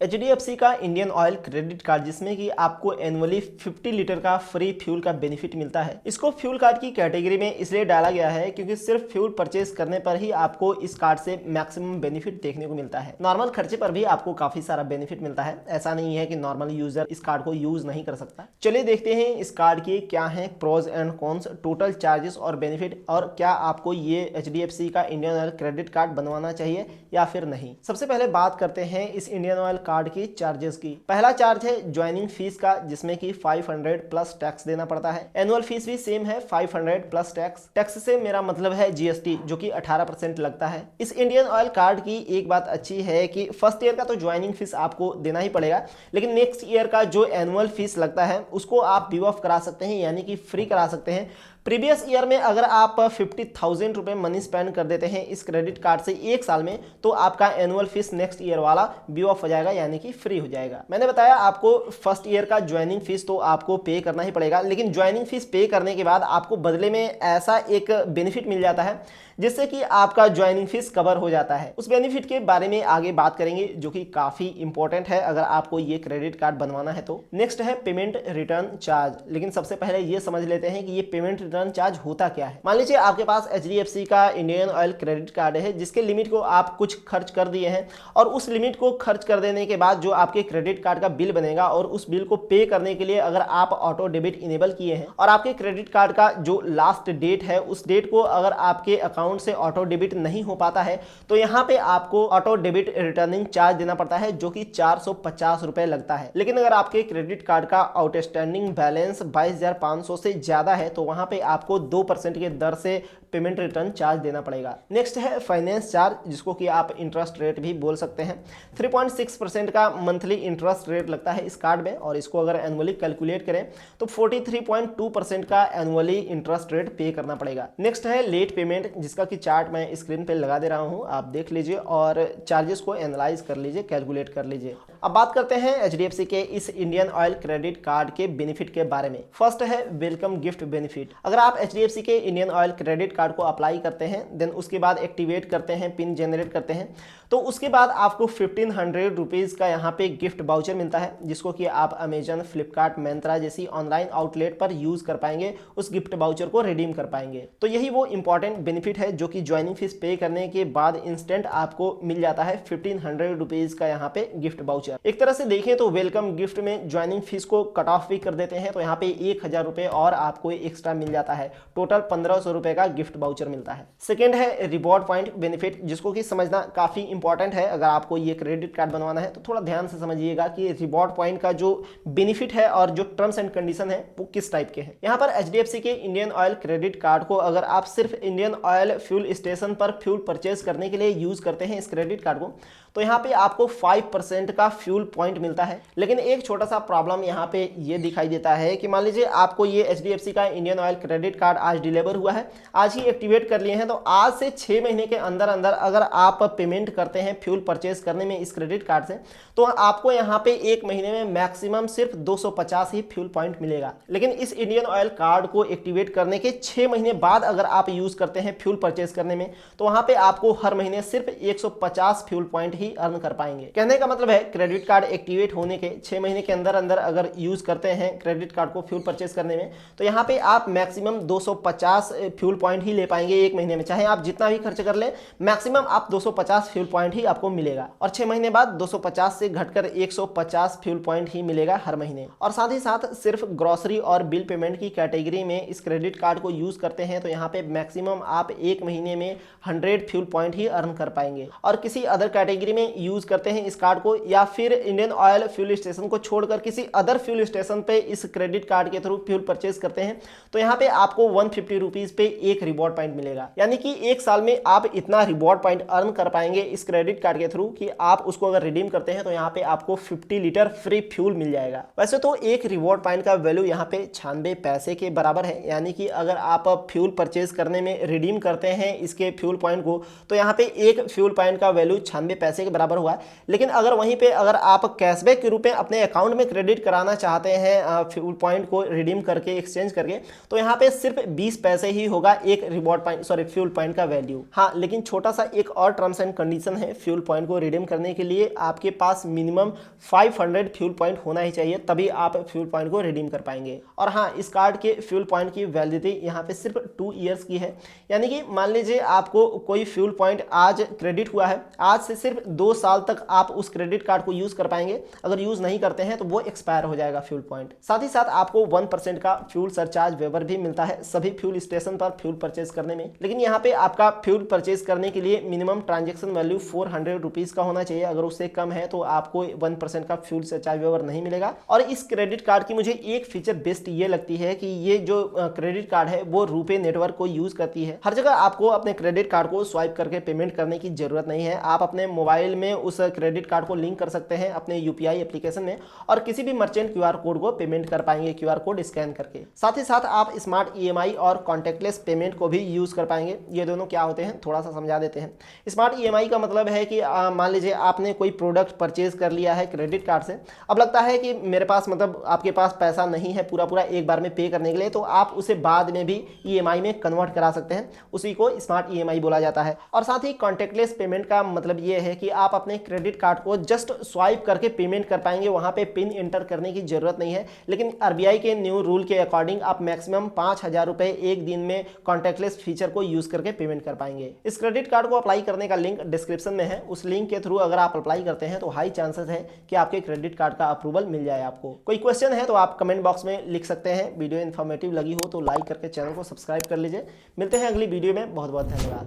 HDFC का Indian oil credit card जिसमें कि आपको एनुअली 50 लीटर का फ्री फ्यूल का बेनिफिट मिलता है। इसको फ्यूल कार्ड की कैटेगरी में इसलिए डाला गया है क्योंकि सिर्फ फ्यूल परचेज करने पर ही आपको इस कार्ड से मैक्सिमम बेनिफिट देखने को मिलता है। नॉर्मल खर्चे पर भी आपको काफी सारा बेनिफिट मिलता है। ऐसा नहीं है कि नॉर्मल यूजर इस कार्ड को यूज नहीं कर सकता। चलिए देखते हैं इस कार्ड के क्या है pros and cons, total charges और बेनिफिट, और क्या आपको ये HDFC का इंडियन ऑयल क्रेडिट कार्ड बनवाना चाहिए या फिर नहीं। सबसे पहले बात करते हैं इस इंडियन ऑयल कार्ड की चार्जेस की। पहला चार्ज है ज्वाइनिंग फीस का, जिसमें कि 500 प्लस टैक्स देना पड़ता है। एनुअल फीस भी सेम है 500 प्लस टैक्स। टैक्स से मेरा मतलब है GST, जो कि 18% लगता है। इस इंडियन ऑयल कार्ड की एक बात अच्छी है कि फर्स्ट ईयर का तो ज्वाइनिंग फीस आपको देना ही पड़ेगा, लेकिन नेक्स्ट ईयर का जो एनुअल फीस लगता है उसको आप व्यू ऑफ करा सकते हैं, यानी कि फ्री करा सकते हैं। प्रीवियस ईयर में अगर आप 50,000 रुपए मनी स्पेंड कर देते हैं इस क्रेडिट कार्ड से एक साल में, तो आपका एनुअल फीस नेक्स्ट ईयर वाला व्यू ऑफ हो जाएगा, यानी कि फ्री हो जाएगा। मैंने बताया आपको फर्स्ट ईयर का ज्वाइनिंग फीस तो आपको पे करना ही पड़ेगा, लेकिन ज्वाइनिंग फीस पे करने के बाद आपको बदले में ऐसा एक बेनिफिट मिल जाता है जिससे कि आपका ज्वाइनिंग फीस कवर हो जाता है। उस बेनिफिट के बारे में आगे बात करेंगे, जो कि काफी इंपॉर्टेंट है अगर आपको ये क्रेडिट कार्ड बनवाना है तो। नेक्स्ट है पेमेंट रिटर्न चार्ज, लेकिन सबसे पहले ये समझ लेते हैं कि ये पेमेंट रिटर्न चार्ज होता क्या है। मान लीजिए आपके पास HDFC का इंडियन ऑयल क्रेडिट कार्ड है, जिसके लिमिट को आप कुछ खर्च कर दिए हैं, और उस लिमिट को खर्च कर देने के बाद जो आपके क्रेडिट कार्ड का बिल बनेगा, और उस बिल को पे करने के लिए अगर आप ऑटो डेबिट इनेबल किए हैं, और आपके क्रेडिट कार्ड का जो लास्ट डेट है उस डेट को अगर आपके अकाउंट से ऑटो डेबिट नहीं हो पाता है, तो यहाँ पे आपको ऑटो डेबिट रिटर्निंग चार्ज देना पड़ता है, जो कि 450 रुपए लगता है। लेकिन अगर आपके क्रेडिट कार्ड का आउटस्टैंडिंग बैलेंस 22,500 से ज्यादा है, तो वहां पे आपको 2% के दर से पेमेंट रिटर्न चार्ज देना पड़ेगा। नेक्स्ट है फाइनेंस चार्ज, जिसको कि आप इंटरेस्ट रेट भी बोल सकते हैं। 3.6% का मंथली इंटरेस्ट रेट लगता है इस कार्ड में, और इसको अगर एनुअली कैलकुलेट करें तो 43.2% का एनुअली इंटरेस्ट रेट पे करना पड़ेगा। नेक्स्ट है लेट पेमेंट, जिसका कि चार्ट मैं स्क्रीन पे लगा दे रहा हूं, आप देख लीजिए और चार्जेस को एनालाइज कर लीजिए, कैलकुलेट कर लीजिए। अब बात करते हैं HDFC के इस इंडियन ऑयल क्रेडिट कार्ड के बेनिफिट के बारे में। फर्स्ट है वेलकम गिफ्ट बेनिफिट। अगर आप HDFC के इंडियन ऑयल क्रेडिट कार्ड को अप्लाई करते हैं, देन उसके बाद एक्टिवेट करते हैं, पिन जनरेट करते हैं, तो उसके बाद आपको 1500 रुपीज का यहाँ पे गिफ्ट वाउचर मिलता है, जिसको कि आप अमेजन, फ्लिपकार्ट, मिंत्रा जैसी ऑनलाइन आउटलेट पर यूज कर पाएंगे, उस गिफ्ट वाउचर को रिडीम कर पाएंगे। तो यही वो इंपॉर्टेंट बेनिफिट है जो कि ज्वाइनिंग फीस पे करने के बाद इंस्टेंट आपको मिल जाता है 1500 रुपीज का यहाँ पे गिफ्ट वाउचर। एक तरह से देखें तो वेलकम गिफ्ट में ज्वाइनिंग फीस को कट ऑफ भी कर देते हैं, तो यहाँ पे 1000 रुपए और आपको एक्स्ट्रा मिल जाता है। टोटल 1500 रुपए का गिफ्ट वाउचर मिलता है। सेकेंड है रिवॉर्ड पॉइंट बेनिफिट, जिसको कि समझना काफी इंपॉर्टेंट है। अगर आपको ये क्रेडिट कार्ड बनवाना है तो थोड़ा ध्यान से समझिएगा कि रिवॉर्ड पॉइंट का जो बेनिफिट है और जो टर्म्स एंड कंडीशन है वो किस टाइप के हैं। यहाँ पर HDFC के इंडियन ऑयल क्रेडिट कार्ड को अगर आप सिर्फ इंडियन ऑयल फ्यूल स्टेशन पर फ्यूल परचेज करने के लिए यूज करते हैं इस क्रेडिट कार्ड को, तो यहाँ पे आपको 5% का फ्यूल पॉइंट मिलता है। लेकिन एक छोटा सा प्रॉब्लम यहाँ पे ये दिखाई देता है कि मान लीजिए आपको ये HDFC का इंडियन ऑयल क्रेडिट कार्ड आज डिलीवर हुआ है, आज ही एक्टिवेट कर लिए हैं, तो आज से 6 महीने के अंदर अंदर अगर आप पेमेंट करते हैं फ्यूल परचेज करने में इस क्रेडिट कार्ड से, तो आपको यहाँ पे एक महीने में मैक्सिमम सिर्फ 250 ही फ्यूल पॉइंट मिलेगा। लेकिन इस इंडियन ऑयल कार्ड को एक्टिवेट करने के 6 महीने बाद अगर आप यूज करते हैं फ्यूल परचेज करने में, तो वहां पे आपको हर महीने सिर्फ 150 फ्यूल पॉइंट ही अर्न कर पाएंगे। कहने का मतलब है क्रेडिट कार्ड एक्टिवेट होने के 6 महीने के अंदर अंदर अगर यूज करते हैं क्रेडिट कार्ड को फ्यूल परचेज करने में, तो यहाँ पे आप मैक्सिमम 250 फ्यूल पॉइंट ही ले पाएंगे एक महीने में। चाहे आप जितना भी खर्च कर ले, मैक्सिमम आप 250 फ्यूल पॉइंट ही आपको मिलेगा, और 6 महीने बाद 250 से घटकर 150 फ्यूल पॉइंट ही मिलेगा हर महीने। और साथ ही साथ सिर्फ ग्रोसरी और बिल पेमेंट की कैटेगरी में इस क्रेडिट कार्ड को यूज करते हैं, तो यहाँ पे मैक्सिमम आप एक महीने में 100 फ्यूल पॉइंट ही अर्न कर पाएंगे। और किसी अदर कैटेगरी में यूज करते हैं इस कार्ड को, या फिर इंडियन ऑयल फ्यूल स्टेशन को छोड़कर किसी अदर फ्यूल स्टेशन पे इस क्रेडिट कार्ड के थ्रू फ्यूल परचेज करते हैं, तो यहाँ पे आपको 150 रुपीज पे एक रिवॉर्ड पॉइंट मिलेगा। यानी कि एक साल में आप इतना रिवॉर्ड पॉइंट अर्न कर पाएंगे इस क्रेडिट कार्ड के थ्रू कि आप उसको अगर रिडीम करते हैं तो यहाँ पे आपको 50 लीटर फ्री फ्यूल मिल जाएगा। वैसे तो एक रिवॉर्ड पॉइंट का वैल्यू यहाँ पे 96 पैसे के बराबर है, यानी कि अगर आप फ्यूल परचेज करने में रिडीम करते हैं इसके फ्यूल पॉइंट को, तो यहाँ पे एक फ्यूल पॉइंट का वैल्यू 96 पैसे पैसे के बराबर हुआ है। लेकिन अगर वहीं पे अगर आप कैशबैक के रूप में अपने अकाउंट में क्रेडिट कराना चाहते हैं फ्यूल पॉइंट को रिडीम करके एक्सचेंज करके, तो यहाँ पे सिर्फ 20 पैसे ही होगा एक रिवॉर्ड पॉइंट फ्यूल पॉइंट का वैल्यू। हाँ, लेकिन छोटा सा एक और टर्म्स एंड कंडीशन है, फ्यूल पॉइंट को रिडीम करने के लिए आपके पास मिनिमम 500 फ्यूल पॉइंट होना ही चाहिए, तभी आप फ्यूल पॉइंट को रिडीम कर पाएंगे। और हाँ, इस कार्ड के फ्यूल पॉइंट की वैलिडिटी यहाँ पे सिर्फ 2 ईयर्स की है। यानी कि मान लीजिए आपको कोई फ्यूल पॉइंट आज क्रेडिट हुआ है, आज से सिर्फ 2 साल तक आप उस क्रेडिट कार्ड को यूज कर पाएंगे। अगर यूज नहीं करते हैं तो वो एक्सपायर हो जाएगा फ्यूल पॉइंट। साथ ही साथ आपको 1% का फ्यूल सरचार्ज वेवर भी मिलता है सभी फ्यूल स्टेशन पर फ्यूल परचेज करने में। लेकिन यहाँ पे आपका फ्यूल परचेज करने के लिए मिनिमम ट्रांजेक्शन वैल्यू 400 रुपीज का होना चाहिए। अगर उससे कम है तो आपको 1% का फ्यूल सरचार्ज वेवर नहीं मिलेगा। और इस क्रेडिट कार्ड की मुझे एक फीचर बेस्ट ये लगती है कि ये जो क्रेडिट कार्ड है वो रुपे नेटवर्क को यूज करती है। हर जगह आपको अपने क्रेडिट कार्ड को स्वाइप करके पेमेंट करने की जरूरत नहीं है। आप अपने मोबाइल में उस क्रेडिट कार्ड को लिंक कर सकते हैं अपने यूपीआई एप्लीकेशन में और किसी भी मर्चेंट क्यूआर कोड को पेमेंट कर पाएंगे क्यूआर कोड स्कैन करके। साथ ही साथ आप स्मार्ट ईएमआई और कॉन्टैक्टलेस पेमेंट को भी यूज कर पाएंगे। ये दोनों क्या होते हैं थोड़ा सा समझा देते हैं। स्मार्ट ईएमआई का मतलब है कि मान लीजिए आपने कोई प्रोडक्ट परचेज कर लिया है क्रेडिट कार्ड से, अब लगता है कि मेरे पास मतलब आपके पास पैसा नहीं है पूरा एक बार में पे करने के लिए, तो आप उसे बाद में भी ईएमआई में कन्वर्ट करा सकते हैं। उसी को स्मार्ट ईएमआई बोला जाता है। और साथ ही कॉन्टैक्टलेस पेमेंट का मतलब ये है कि आप अपने क्रेडिट कार्ड को जस्ट स्वाइप करके पेमेंट कर पाएंगे, वहां पे पिन एंटर करने की जरूरत नहीं है। लेकिन आरबीआई के न्यू रूल के अकॉर्डिंग आप मैक्सिमम 5000 रुपए एक दिन में कॉन्टैक्टलेस फीचर को यूज करके पेमेंट कर पाएंगे। इस क्रेडिट कार्ड को अप्लाई करने का लिंक डिस्क्रिप्शन में है। उस लिंक के थ्रू अगर आप अप्लाई करते हैं तो हाई चांसेस है कि आपके क्रेडिट कार्ड का अप्रूवल मिल जाए। आपको कोई क्वेश्चन है तो आप कमेंट बॉक्स में लिख सकते हैं। वीडियो इन्फॉर्मेटिव लगी हो तो लाइक करके चैनल को सब्सक्राइब कर लीजिए। मिलते हैं अगली वीडियो में। बहुत बहुत धन्यवाद।